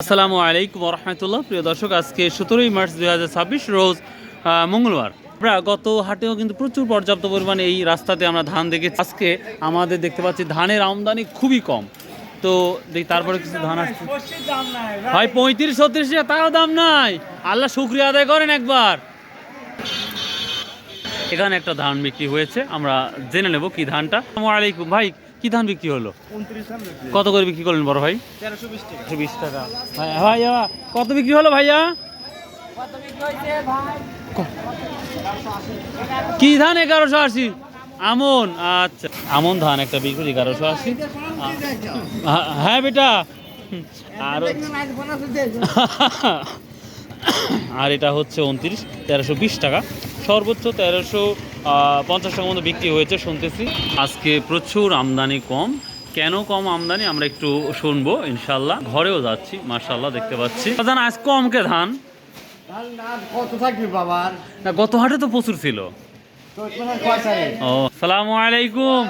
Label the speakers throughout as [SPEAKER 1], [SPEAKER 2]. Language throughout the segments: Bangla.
[SPEAKER 1] আসসালামু আলাইকুম রহমতুল্লাহ। প্রিয় দর্শক, আজকে 17ই মার্চ 2026 রোজ মঙ্গলবার। আমরা গত হাটেও কিন্তু প্রচুর পর্যাপ্ত পরিমাণে এই রাস্তাতে আমরা ধান দেখেছি। আজকে আমাদের দেখতে পাচ্ছি ধানের আমদানি খুবই কম। তো তারপরে কিছু ধান আসছে ভাই 35-36 তাও দাম নাই। আল্লাহ শুকরিয়া আদায় করেন একবার। এখানে একটা ধান বিক্রি হয়েছে, আমরা জেনে নেব কি ধানটা। আসসালামু আলাইকুম ভাই, কি ধান বিক্রি হলো? কত করে বিক্রি করলেন বড় ভাই? 1320 টাকা। ভাইয়া কত বিক্রি হলো ভাইয়া? কি ধান? 1180। আমন, আচ্ছা আমন ধান একটা বিক্রি 1180। হ্যাঁ বেটা। আর আর এটা হচ্ছে 1320 টাকা, সর্বোচ্চ 1350 টাকা মতো বিক্রি হয়েছে শুনতেছি। আজকে প্রচুর আমদানি কম। কেন কম আমদানি আমরা একটু শুনবো ইনশাল্লাহ। ঘরেও যাচ্ছি, মাশাল্লাহ দেখতে পাচ্ছি ধান আজ কম। কে ধান
[SPEAKER 2] কত থাকবে বাবার?
[SPEAKER 1] না, গত হাটে তো প্রচুর ছিল। ও আসসালামু আলাইকুম,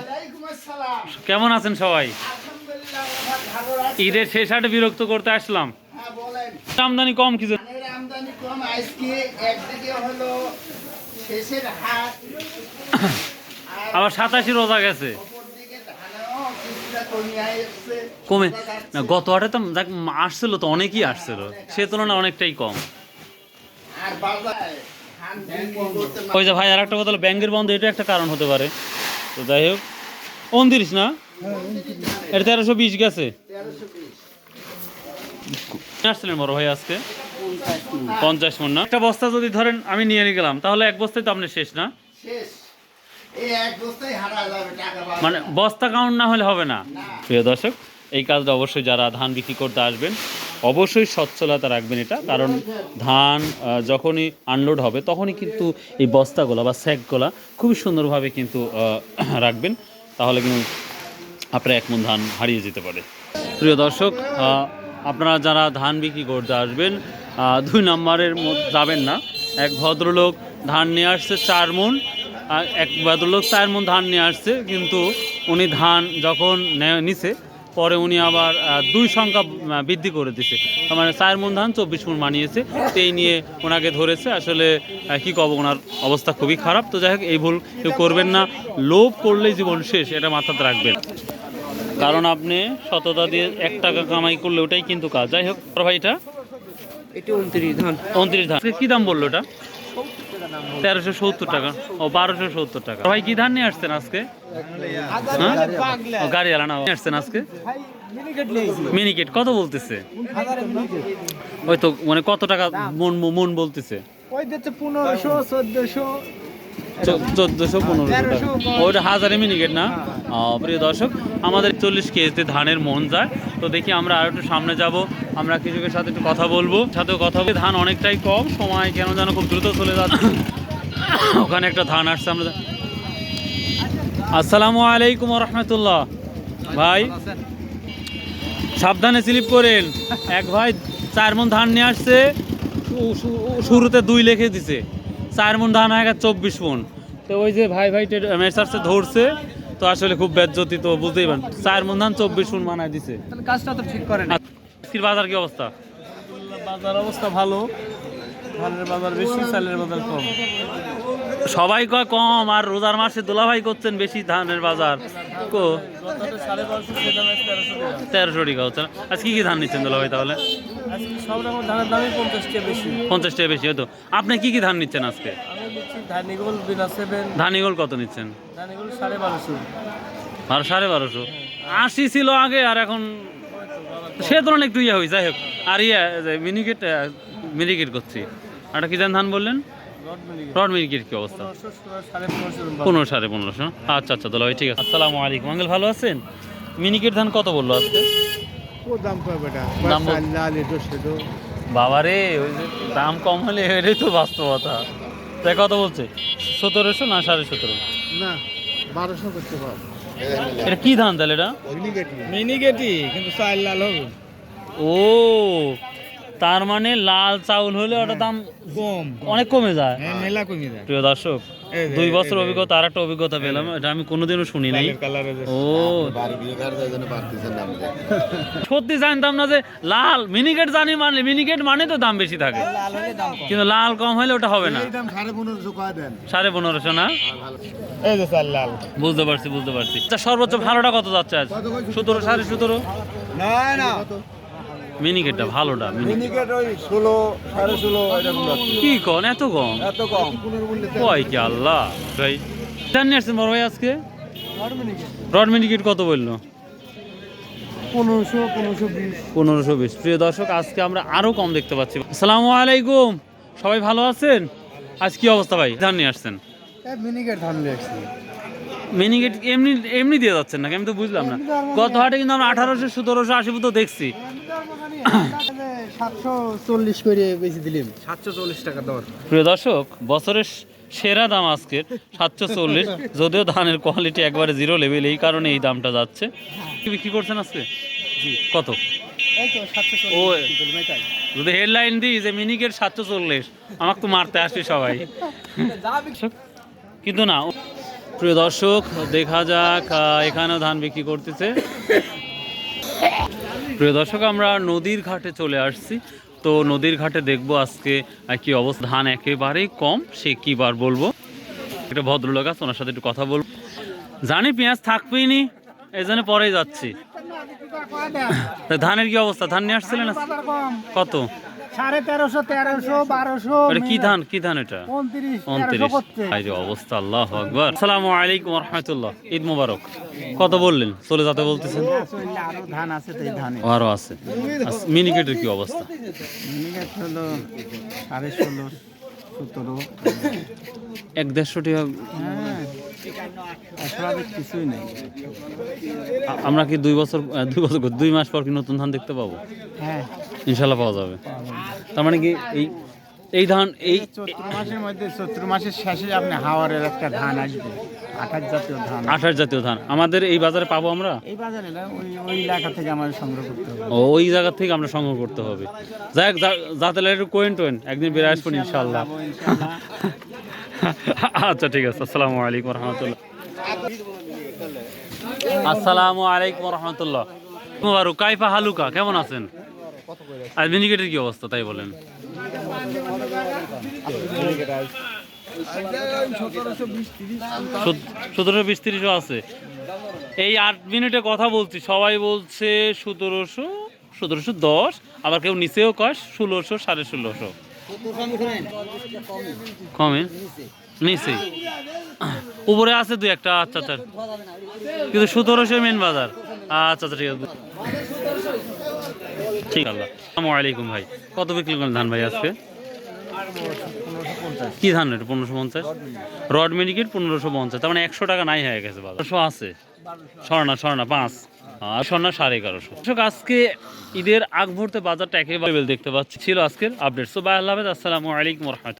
[SPEAKER 1] কেমন আছেন সবাই? ঈদের শেষ হাটে বিরক্ত করতে আসলাম। আমদানি কম কিছু?
[SPEAKER 2] আমদানি কম আজকে একদিকে হলো শেষের হাট,
[SPEAKER 1] আবার 87 রোজা গেছে, কমে না। গত হাটে তো আসছিল, তো অনেকই আসছিল, সে তুলনায় অনেকটাই কম। ওই যে ভাই আর একটা কথা হলো ব্যাংকের বন্ধ, এটা একটা কারণ হতে পারে। তো যাই হোক 29 না, এটা 1320 গেছে। আসছিলেন বড় ভাই আজকে 50 মণ না? একটা বস্তা যদি ধরেন আমি নিয়ে গেলাম, তাহলে এক বস্তায় তো আপনার শেষ না? মানে বস্তা কাউন্ট না হলে হবে না। প্রিয় দর্শক, এই কাজটা অবশ্যই যারা ধান বিক্রি করতে আসবেন অবশ্যই সচ্ছলতা রাখবেন এটা, কারণ ধান যখনই আনলোড হবে তখনই কিন্তু এই বস্তাগুলো বা স্যাকগুলা খুবই সুন্দরভাবে কিন্তু রাখবেন, তাহলে কিন্তু আপনার এক মণ ধান হারিয়ে যেতে পারে। প্রিয় দর্শক, আপনারা যারা ধান বিক্রি করতে আসবেন 2 নম্বরের মধ্যে যাবেন না। এক ভদ্রলোক ধান নিয়ে আসছে 4 মণ, এক ভদ্রলোক 4 মণ ধান নিয়ে আসছে, কিন্তু উনি ধান যখন নিছে পরে উনি আবার 2 সংখ্যা বৃদ্ধি করে দিছে, মানে 4 মণ ধান 24 মণ বানিয়েছে। এই নিয়ে ওনাকে ধরেছে। আসলে কী কব, ওনার অবস্থা খুবই খারাপ। তো যাই হোক, এই ভুল কেউ করবেন না। লোভ করলেই জীবন শেষ, এটা মাথাতে রাখবেন। কারণ আপনি সততা দিয়ে 1 টাকা কামাই করলে ওটাই কিন্তু কাজ। যাই হোক ভাই, এটা 29 ধান। কি দাম বললো এটা? 1370 টাকা। ও 1270 টাকা। ভাই কি ধান নিয়ে আসছেন আজকে? গাড়ি আলানা আসছেন আজকে? মিনিকেট কত বলতেছে? ওই তো মানে কত টাকা মন বলতেছে? 1400-1500 টাকা। ওইটা হাজারে মিনিকেট না? প্রিয় দর্শক, আমাদের 40 কেজিতে ধানের মন যায়। তো দেখি আমরা আর একটু সামনে যাব, আমরা কৃষকের সাথে একটু কথা বলবো। ধান অনেকটাই কম, সময় কেন যেন খুব দ্রুত চলে যাচ্ছে। ওখানে একটা ধান আসছে। আমরা আসসালামু আলাইকুম রহমতুল্লাহ। ভাই সাবধানে স্লিপ করেন। এক ভাই 4 মণ ধান নিয়ে আসছে, শুরুতে 2 লিখে দিছে, 4 মণ ধান হয়ে গেছে 24 মণ। তো ওই যে ভাই মেসার্সে ধরছে, তো আসলে খুব বেজ্জতি, তো বুঝতেই পারেন 4 মণ ধান 24 মণ বানায় দিছে।
[SPEAKER 2] কাজটা তো ঠিক করেন।
[SPEAKER 1] আজকের বাজার কি অবস্থা?
[SPEAKER 2] বাজার অবস্থা ভালো, ধানের বাজার বেশি, চালের বাজার কম।
[SPEAKER 1] সবাই কয় কম, আর রোজার মাসে দোলাভাই করছেন বেশি ধানের বাজার। 1300 টাকা হচ্ছে না? আজ কি ধান নিচ্ছেন দোলাভাই তাহলে?
[SPEAKER 2] সব রকম ধানের দামই 50 টাকা বেশি।
[SPEAKER 1] 50 টাকা বেশি হয়তো। আপনি কি ধান নিচ্ছেন আজকে?
[SPEAKER 2] আমি নিচ্ছি ধানিগোল বিনা 7।
[SPEAKER 1] ধানিগোল কত নিচ্ছেন?
[SPEAKER 2] ধানিগোল 1250।
[SPEAKER 1] 1250। 80 ছিল আগে, আর এখন সে তুলনায় একটু ইয়ে হয়েছে। যাই হোক, আর মিনিকেট করছি। আর কি ধান বললেন? রড মিনিকেট কি অবস্থা? 1500-1550। আচ্ছা আচ্ছা দোলা ভাই, ঠিক আছে। আসসালামু আলাইকুম আঙ্কেল, ভালো আছেন? মিনিকেট ধান কত বললো আজকে? বাবা রে, ওই যে দাম কম হলে এটাই তো বাস্তবতা। তাই কত বলছে? 1700 না 1750?
[SPEAKER 2] না 1200 করতে পারো।
[SPEAKER 1] এটা কি ধান তাহলে? এটা
[SPEAKER 2] মিনিকেটই, কিন্তু চাল লাল হবে।
[SPEAKER 1] ও তার মানে লাল চাউল হলে ওটা দাম
[SPEAKER 2] কম
[SPEAKER 1] অনেক কমে যায়।
[SPEAKER 2] মেলা কমে যায়।
[SPEAKER 1] প্রিয় দর্শক, 2 বছর অভিজ্ঞতা, আর একটা অভিজ্ঞতা পেলাম, এটা আমি কোনোদিনও শুনি নাই। ও সত্যি জানতাম না যে লাল মিনিকেট, জানি মানে মিনিকেট মানে তো দাম বেশি থাকে, কিন্তু লাল কম হলে ওটা হবে না। 1550 না?
[SPEAKER 2] এই যে চাল লাল।
[SPEAKER 1] বুঝতে পারছি। আচ্ছা, সর্বোচ্চ ভালোটা কত যাচ্ছে আজ? 17, 17.5?
[SPEAKER 2] না না,
[SPEAKER 1] মিনিকেটটা ভালোটা
[SPEAKER 2] মিনিকেট ওই 16 16.5 এরকম যাচ্ছে।
[SPEAKER 1] কি কোন এত কম?
[SPEAKER 2] এত কম?
[SPEAKER 1] কয় কি আল্লাহ ভাই, জানি আসছেন বড় ভাই আজকে রড মিনিকেট কত বললো? 1520। প্রিয় দর্শক, আজকে আমরা আরো কম দেখতে পাচ্ছি। আসসালামু আলাইকুম, সবাই ভালো আছেন? আজ কি অবস্থা ভাই, ধান নিয়ে আসছেন?
[SPEAKER 2] মিনিকেট ধান নিয়ে আসছি।
[SPEAKER 1] মিনিকেট এমনি এমনি দিয়ে যাচ্ছেন নাকি? আমি তো বুঝলাম না। গত হাটে কিন্তু আমরা 1800, 1780 তো দেখছি।
[SPEAKER 2] 740 করে বেশি দিলাম, 740 টাকা দর।
[SPEAKER 1] প্রিয় দর্শক, বছরের সেরা দাম আজকের 740, যদিও ধানের কোয়ালিটি একবারে জিরো লেভেল, এই কারণে এই দামটা যাচ্ছে। কি বিক্রি করছেন আজকে? কত?
[SPEAKER 2] এই তো 740।
[SPEAKER 1] ও, যদি হেডলাইন দিই যে মিনিকেট 740, আমাকে তো মারতে আসছে সবাই। কিন্তু না। প্রিয় দর্শক, দেখা যাক, এখানেও ধান বিক্রি করতেছে। প্রিয় দর্শক, আমরা নদীর ঘাটে চলে আসছি। তো নদীর ঘাটে দেখবো আজকে কি অবস্থা। ধান একেবারেই কম, সে কি বার বলবো। একটা ভদ্রলোক আছে, ওনার সাথে একটু কথা বলবো। জানি পেঁয়াজ থাকবেই নি, এই জন্য পরেই যাচ্ছি। তা ধানের কি অবস্থা? ধান নিয়ে আসছিলেন? কত?
[SPEAKER 2] 1350, 1300, 1200।
[SPEAKER 1] কি ধান এটা? 29। অবস্থা, আল্লাহু আকবার। আসসালামু আলাইকুম ওয়া রাহমাতুল্লাহ, ঈদ মোবারক। কত বললেন? চলে যেতে বলতেছেন?
[SPEAKER 2] আরো ধান আছে তো, এই ধানে
[SPEAKER 1] আরো আছে। মিনিকেটের কি অবস্থা?
[SPEAKER 2] মিনিকেট হলো 16.5, 17।
[SPEAKER 1] 1-150 টাকা।
[SPEAKER 2] হ্যাঁ, স্বাভাবিক কিছুই নেই।
[SPEAKER 1] আমরা কি 2 মাস পর কি নতুন ধান দেখতে পাবো?
[SPEAKER 2] হ্যাঁ,
[SPEAKER 1] ইনশাল্লাহ পাওয়া যাবে। তার মানে কি এই ধান এই
[SPEAKER 2] চৈত্র মাসের মধ্যে, চৈত্র মাসের শেষে আপনি হাওয়ারের একটা ধান আসবে, 28 জাতীয় ধান।
[SPEAKER 1] 28 জাতীয় ধান আমাদের এই বাজারে পাবো আমরা?
[SPEAKER 2] এই বাজারে না, ওই এলাকা থেকে আমাদের সংগ্রহ করতে হবে।
[SPEAKER 1] ওই জায়গা থেকে আমরা সংগ্রহ করতে হবে। যাই হোক, যাতে একটু কোয়েন একদিন বেড়ে আসবেন ইনশাল্লাহ। আচ্ছা, ঠিক আছে। আসসালামু আলাইকুম রহমতুল্লাহ। আসসালামু আলাইকুম রহমতুল্লাহ। মুবারক, কাইফা হালুকা, কেমন আছেন? আর মিনিকেটের কি অবস্থা তাই বলেন? 1720-30 আছে। এই 8 মিনিটে কথা বলছি, সবাই বলছে 1700, 1710, আবার কেউ নিচেও কয় 1600, 1650। কমে নিচে, উপরে আছে 2-1টা। আচ্ছা, কিন্তু 1700 মেন বাজার। আচ্ছা, ঠিক আছে, ঠিক। আল্লাহ। আসসালামু আলাইকুম ভাই, কত বিক্রি করেন ধান ভাই আজকে? কি ধান এটা? 1550 রড মিনিকেট, 1550। তার মানে 100 টাকা নাই হয়ে গেছে বাজার। 100 আছে স্বর্ণা 5 আর স্বর্ণা 1150। আজকে ঈদের আগ মুহূর্তে বাজারটা একেবারে দেখতে পাচ্ছি। ছিল আজকের আপডেট। সো বাই, আল্লাহ হাফেজ, আসসালামু আলাইকুম ওয়া রাহমাতুল্লাহ।